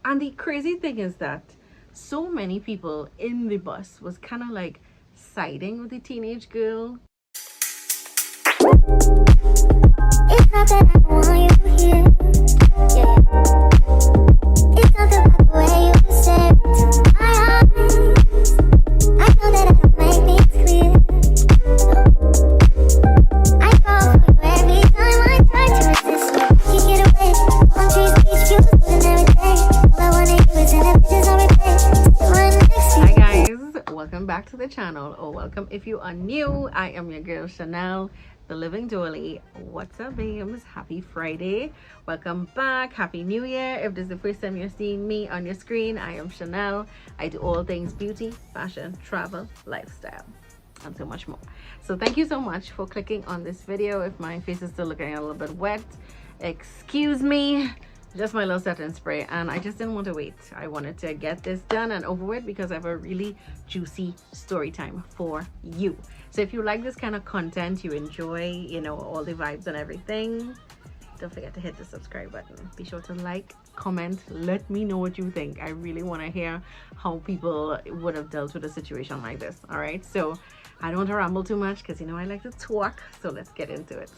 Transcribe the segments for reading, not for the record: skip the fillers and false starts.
And the crazy thing is that so many people in the bus was kind of like siding with the teenage girl. It's not that I want you to hear. Yeah. It's not the way you say it to my eyes. I know that I don't make things clear. I fall for you every time I try to resist. You get away. Palm trees, beach views, and every day. All I wanna do is send pictures on replay. Still right next to you. Hi guys, welcome back to the channel, or welcome if you are new. I am your girl Chanel, the Living Dolly. What's up, babes? Happy Friday. Welcome back. Happy New Year. If this is the first time you're seeing me on your screen, I am Chanel. I do all things beauty, fashion, travel, lifestyle, and so much more. So thank you so much for clicking on this video. If my face is still looking a little bit wet, excuse me. Just my little setting spray, and I just didn't want to wait. I wanted to get this done and over with because I have a really juicy story time for you. So if you like this kind of content, you enjoy, you know, all the vibes and everything, don't forget to hit the subscribe button. Be sure to like, comment, let me know what you think. I really want to hear how people would have dealt with a situation like this. All right, so I don't want to ramble too much because, you know, I like to talk, so let's get into it.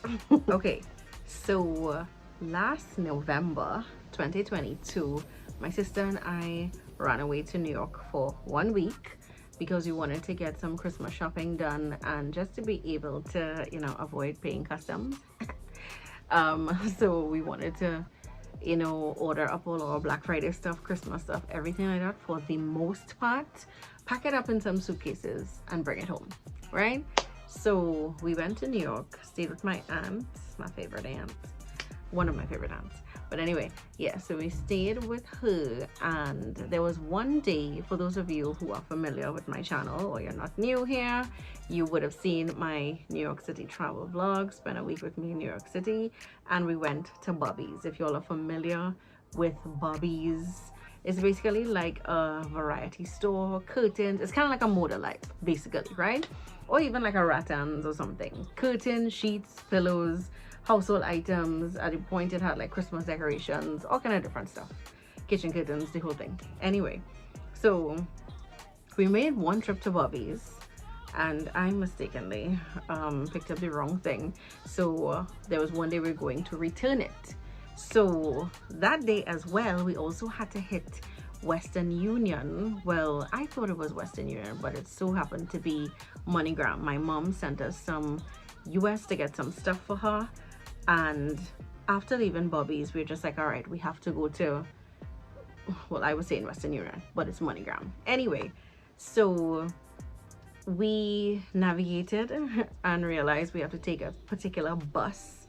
Okay, so last November 2022, my sister and I ran away to New York for 1 week because we wanted to get some Christmas shopping done and just to be able to, you know, avoid paying customs. So we wanted to, you know, order up all our Black Friday stuff, Christmas stuff, everything like that. For the most part, pack it up in some suitcases and bring it home, right? So we went to New York, stayed with my aunt, my favorite aunt, one of my favorite aunts. But anyway, yeah, so we stayed with her, and there was one day, for those of you who are familiar with my channel or you're not new here, you would have seen my New York City travel vlog. Spent a week with me in New York City, and we went to Bobby's. If you all are familiar with Bobby's, it's basically like a variety store, curtains. It's kind of like a Moda Life, basically, right? Or even like a Rattan's or something. Curtains, sheets, pillows, household items. At the point it had like Christmas decorations, all kind of different stuff, kitchen curtains, the whole thing. Anyway, so we made one trip to Bobby's, and I mistakenly picked up the wrong thing. So there was one day we were going to return it. So that day as well, we also had to hit Western Union. Well, I thought it was Western Union, but it so happened to be MoneyGram. My mom sent us some US to get some stuff for her, and after leaving Bobby's, we were just like, all right, we have to go to, well, I was saying Western Union, but it's MoneyGram. Anyway, so we navigated and realized we have to take a particular bus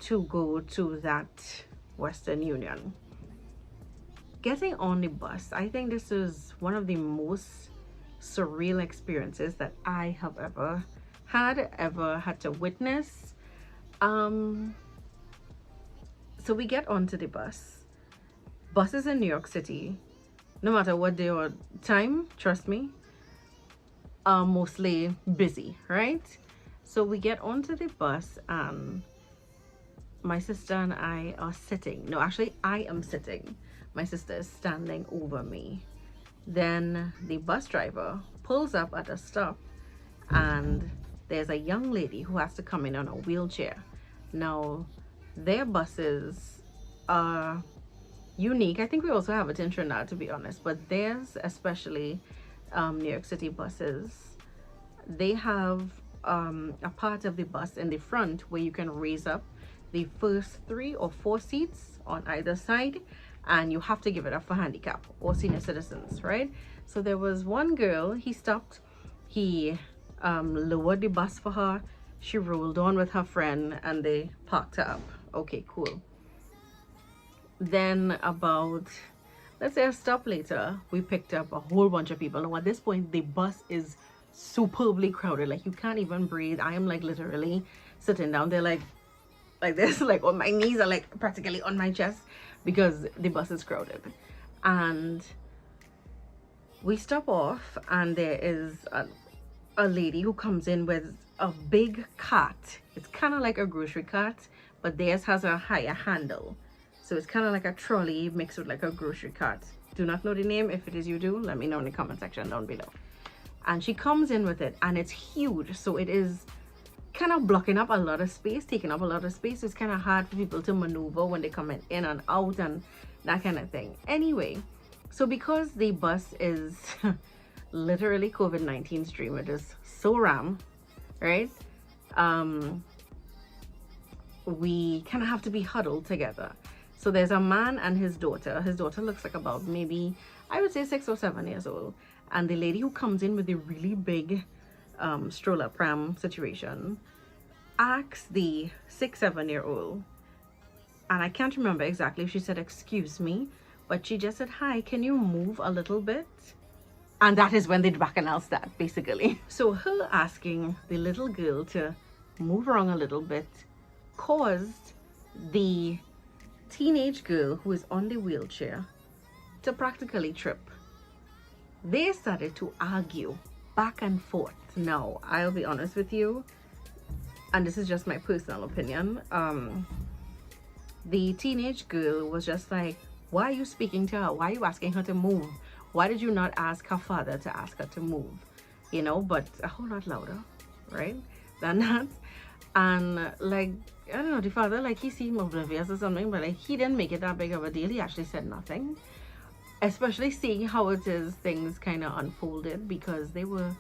to go to that Western Union. Getting on the bus, I think this is one of the most surreal experiences that I have ever had to witness. So we get onto the bus. Buses in New York City, no matter what day or time, trust me, are mostly busy, right? So we get onto the bus, and my sister and I are sitting. No, actually I am sitting. My sister is standing over me. Then the bus driver pulls up at a stop, and there's a young lady who has to come in on a wheelchair. Now, their buses are unique. I think we also have it in Trinidad, to be honest, but theirs, especially New York City buses, they have a part of the bus in the front where you can raise up the first 3 or 4 seats on either side, and you have to give it up for handicap or senior citizens, right? So there was one girl, he stopped, he lowered the bus for her, she rolled on with her friend, and they parked her up. Okay, cool. Then about, let's say a stop later, we picked up a whole bunch of people. Now at this point, the bus is superbly crowded, like you can't even breathe. I am like literally sitting down there like this, like on my knees are like practically on my chest because the bus is crowded. And we stop off, and there is a lady who comes in with a big cart. It's kind of like a grocery cart, but theirs has a higher handle. So it's kind of like a trolley mixed with like a grocery cart. Do not know the name. If it is you do, let me know in the comment section down below. And she comes in with it, and it's huge. So it is kind of blocking up a lot of space, taking up a lot of space. It's kind of hard for people to maneuver when they come in and out and that kind of thing. Anyway, so because the bus is literally COVID-19's dream, it is so ram, right? We kind of have to be huddled together. So there's a man and his daughter. His daughter looks like about maybe, I would say 6 or 7 years old. And the lady who comes in with the really big stroller pram situation asks the 6-7-year-old, and I can't remember exactly if she said excuse me, but she just said, hi, can you move a little bit? And that is when the bacchanal start, basically. So her asking the little girl to move around a little bit caused the teenage girl who is on the wheelchair to practically trip. They started to argue back and forth. Now, I'll be honest with you, and this is just my personal opinion. The teenage girl was just like, why are you speaking to her? Why are you asking her to move? Why did you not ask her father to ask her to move? You know, but a whole lot louder, right, than that. And like, I don't know, the father, like, he seemed oblivious or something, but like, he didn't make it that big of a deal. He actually said nothing, especially seeing how it is things kind of unfolded, because they were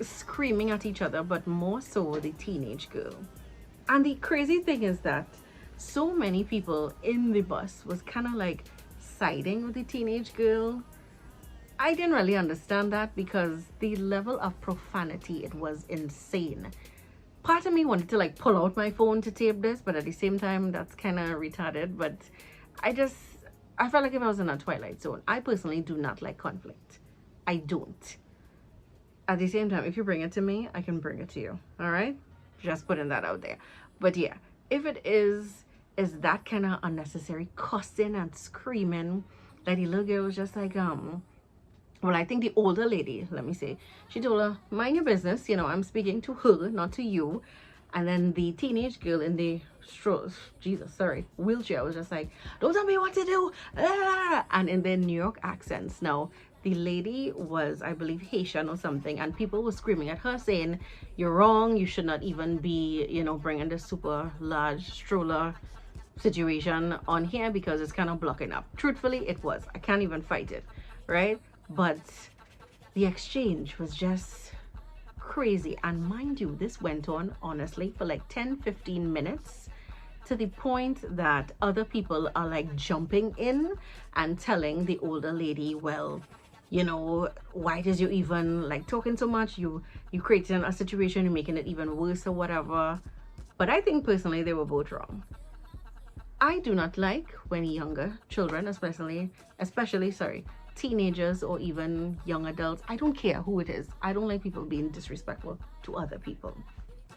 screaming at each other, but more so the teenage girl. And the crazy thing is that so many people in the bus was kind of like siding with the teenage girl. I didn't really understand that, because the level of profanity, it was insane. Part of me wanted to like pull out my phone to tape this, but at the same time, that's kind of retarded. But I felt like if I was in a twilight zone. I personally do not like conflict. I don't. At the same time, if you bring it to me, I can bring it to you. All right? Just putting that out there. But yeah, if it is that kind of unnecessary cussing and screaming, that the little girl was just like, well, I think the older lady, let me say, she told her, mind your business, you know, I'm speaking to her, not to you. And then the teenage girl in the wheelchair was just like, don't tell me what to do. And in their New York accents. Now, the lady was, I believe, Haitian or something, and people were screaming at her saying, you're wrong, you should not even be, you know, bringing this super large stroller situation on here, because it's kind of blocking up. Truthfully, it was. I can't even fight it, right? But the exchange was just crazy. And mind you, this went on honestly for like 10-15 minutes, to the point that other people are like jumping in and telling the older lady, well, you know, why did you even like talking so much? You creating a situation, you're making it even worse or whatever. But I think personally they were both wrong. I do not like when younger children, especially teenagers or even young adults, I don't care who it is, I don't like people being disrespectful to other people.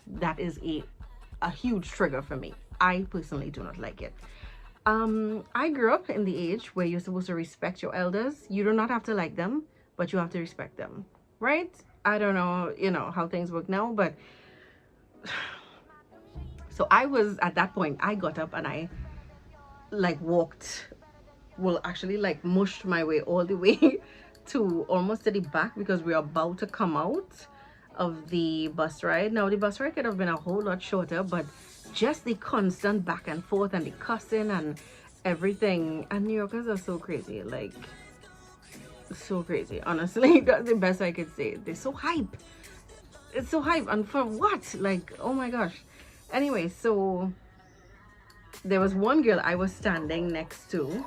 That is a huge trigger for me. I personally do not like it. I grew up in the age where you're supposed to respect your elders. You do not have to like them, but you have to respect them, right? I don't know, you know, how things work now, but so I was at that point, I got up and I like actually like mushed my way all the way to almost to the back, because we were about to come out of the bus ride. Now the bus ride could have been a whole lot shorter, but just the constant back and forth and the cussing and everything. And New Yorkers are so crazy, like so crazy, honestly. That's the best I could say. They're so hype. It's so hype, and for what? Like, oh my gosh. Anyway, so there was one girl I was standing next to,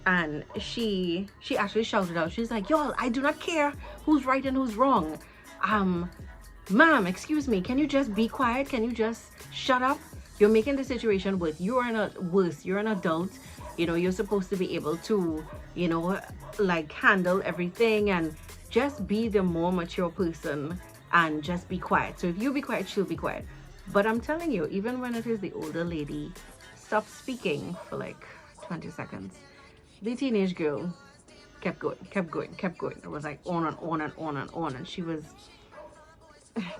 and she actually shouted out, she's like, y'all, I do not care who's right and who's wrong. Ma'am, excuse me, can you just be quiet? Can you just shut up? You're making the situation worse. You're an adult, you know, you're supposed to be able to, you know, like handle everything, and just be the more mature person and just be quiet. So if you be quiet, she'll be quiet. But I'm telling you, even when it is the older lady, stop speaking for like 20 seconds. The teenage girl kept going. It was like on and on and on and on. And she was,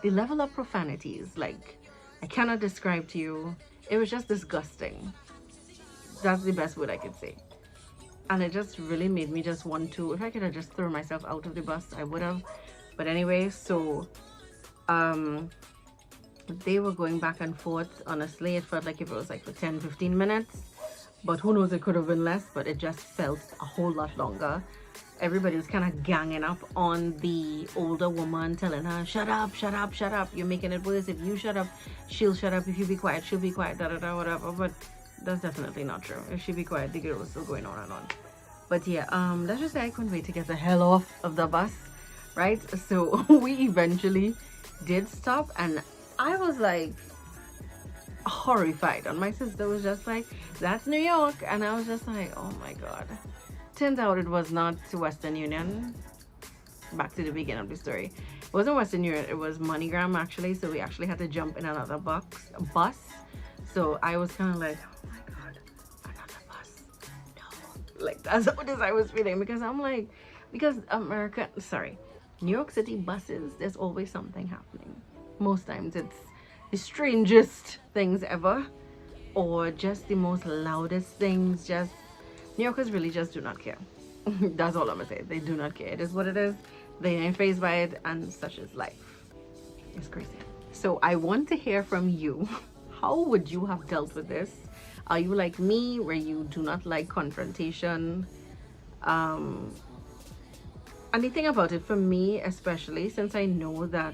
the level of profanities, like, I cannot describe to you. It was just disgusting. That's the best word I could say. And it just really made me just want to, if I could have just thrown myself out of the bus, I would have. But anyway, so they were going back and forth. Honestly, it felt like if it was like for 10-15 minutes, but who knows, it could have been less, but it just felt a whole lot longer. Everybody was kind of ganging up on the older woman, telling her, shut up, shut up, shut up, you're making it worse. If you shut up, she'll shut up. If you be quiet, she'll be quiet, da da da, whatever. But that's definitely not true. If she be quiet, the girl was still going on and on. But yeah, let's just say I couldn't wait to get the hell off of the bus, right? So we eventually did stop, and I was like horrified, and my sister was just like, that's New York. And I was just like, oh my god. Turns out it was not Western Union. Back to the beginning of the story, it wasn't Western Union, it was MoneyGram actually. So we actually had to jump in another bus. So I was kind of like, oh my god, another bus, no. Like, that's how this I was feeling, because I'm like, because New York City buses, there's always something happening. Most times it's the strangest things ever, or just the most loudest things. Just New Yorkers really just do not care. That's all I'm gonna say. They do not care. It is what it is. They ain't fazed by it, and such is life. It's crazy. So I want to hear from you. How would you have dealt with this? Are you like me, where you do not like confrontation? And the thing about it, for me especially, since I know that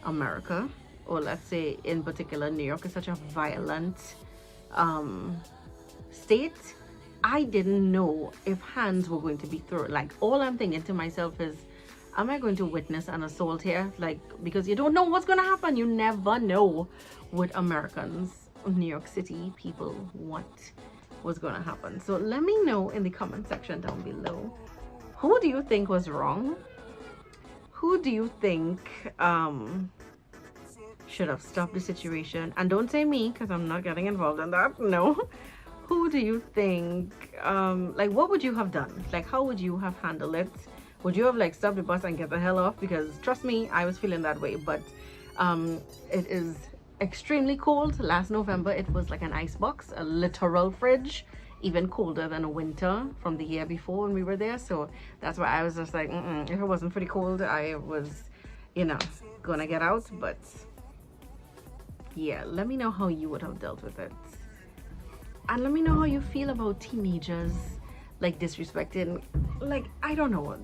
America, or let's say in particular New York, is such a violent state, I didn't know if hands were going to be thrown. Like, all I'm thinking to myself is, am I going to witness an assault here? Like, because you don't know what's going to happen. You never know with Americans, New York City people, what was going to happen. So let me know in the comment section down below, who do you think was wrong? Who do you think should have stopped the situation? And don't say me, because I'm not getting involved in that. No. Who do you think, like, what would you have done? Like, how would you have handled it? Would you have like stopped the bus and get the hell off? Because trust me, I was feeling that way. But it is extremely cold. Last November it was like an ice box, a literal fridge, even colder than a winter from the year before when we were there. So that's why I was just like, if it wasn't pretty cold, I was, you know, gonna get out. But yeah, let me know how you would have dealt with it. And let me know how you feel about teenagers like disrespecting, like, I don't know,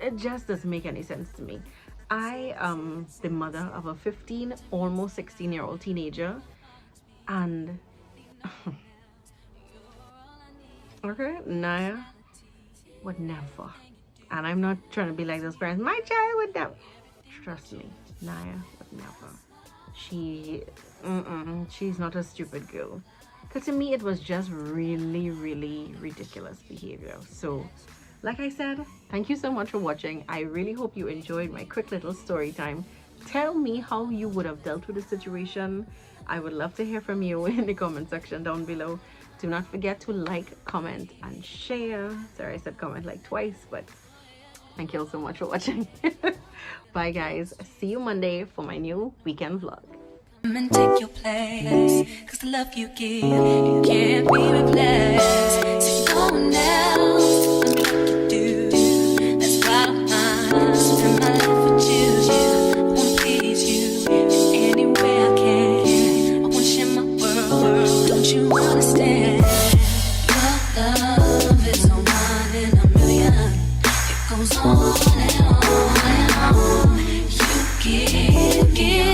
it just doesn't make any sense to me. I am the mother of a 15, almost 16-year-old teenager, and okay, Naya would never, and I'm not trying to be like those parents, my child would never, trust me, Naya would never. She's not a stupid girl. Because to me, it was just really, really ridiculous behavior. So, like I said, thank you so much for watching. I really hope you enjoyed my quick little story time. Tell me how you would have dealt with the situation. I would love to hear from you in the comment section down below. Do not forget to like, comment, and share. Sorry, I said comment like twice, but thank you all so much for watching. Bye, guys. See you Monday for my new weekend vlog. And take your place, cause the love you give, it can't be replaced. So no one else can do what you do. That's why I'm spend my life with you. I wanna please you in any way I can. I wanna share my world, don't you understand? Your love is a one in a million. It goes on and on and on. You give